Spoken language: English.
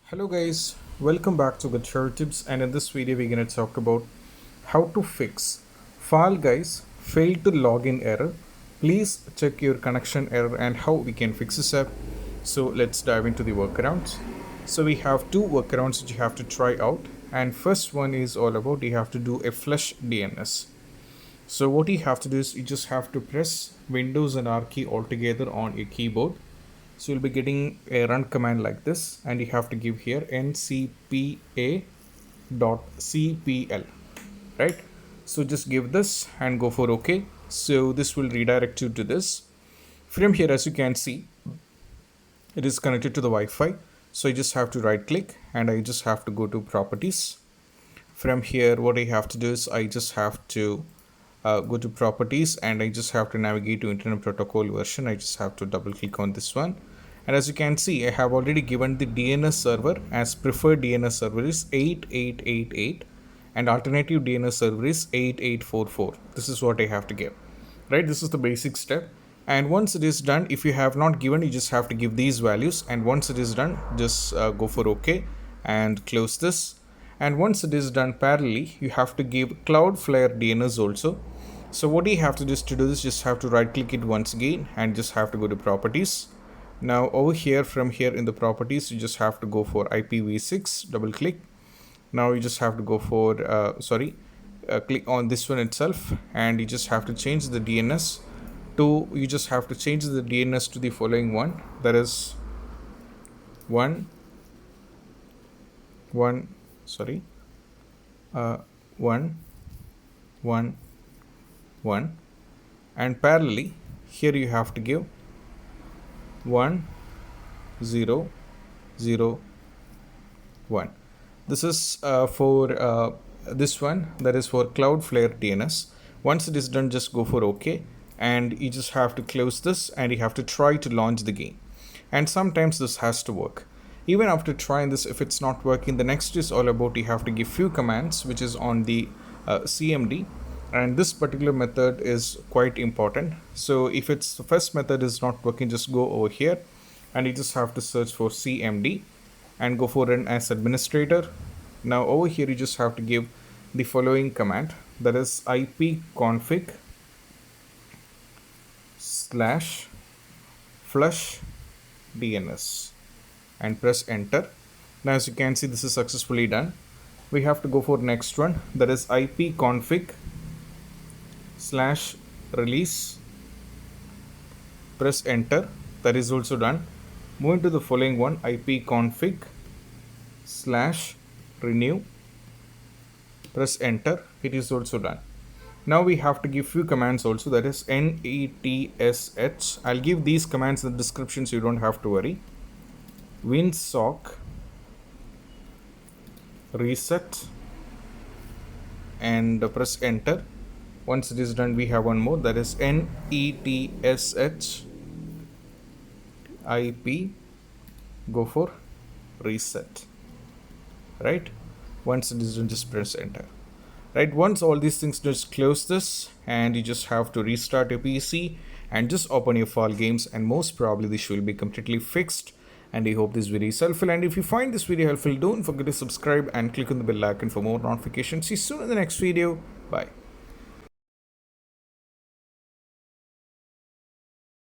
Hello guys, welcome back to Guitar Tips, and in this video we're going to talk about how to fix Fall Guys failed to login error. Please check your connection error and how we can fix this up. So let's dive into the workarounds. So we have two workarounds that you have to try out, and first one is all about you have to do a flush DNS. So what you have to do is you just have to press Windows and R key altogether on your keyboard. So you'll be getting a run command like this, and you have to give here ncpa.cpl, right? So just give this and go for OK. So this will redirect you to this. From here, as you can see, it is connected to the Wi-Fi. So you just have to right click and I just have to go to properties. From here, what I have to do is I just have to go to properties and I just have to navigate to Internet Protocol version. I just have to double click on this one, and as you can see I have already given the DNS server as preferred DNS server is 8888 and alternative DNS server is 8844. This is what I have to give, right? This is the basic step, and once it is done, if you have not given, you just have to give these values, and once it is done, just go for OK and close this. And once it is done, parallelly you have to give Cloudflare DNS also. So what you have to just to do this, just have to right click it once again and just have to go to properties. Now over here, from here in the properties, you just have to go for IPv6, double click. Now you just have to go for click on this one itself, and you just have to change the DNS to the following one, that is 1 1 1 1 1, and parallelly here you have to give 1 0 0 1. This is for this one, that is for Cloudflare DNS. Once it is done, just go for OK, and you just have to close this and you have to try to launch the game, and sometimes this has to work. Even after trying this, if it's not working, the next is all about you have to give few commands which is on the CMD, and this particular method is quite important. So if it's the first method is not working, just go over here and you just have to search for CMD and go for run as administrator. Now over here you just have to give the following command, that is ipconfig /flushdns, and press enter. Now as you can see, this is successfully done. We have to go for next one, that is ipconfig /release, press enter. That is also done. Moving to the following one, ipconfig /renew, press enter. It is also done. Now we have to give few commands also, that is netsh. I'll give these commands in the description so you don't have to worry. Winsock, reset, and press enter. Once it is done, we have one more, that is netsh ip, go for reset, right? Once it is done, just press enter, right? Once all these things, just close this and you just have to restart your PC and just open your Fall games, and most probably this will be completely fixed. And I hope this video is helpful, and if you find this video helpful, don't forget to subscribe and click on the bell icon for more notifications. See you soon in the next video. Bye.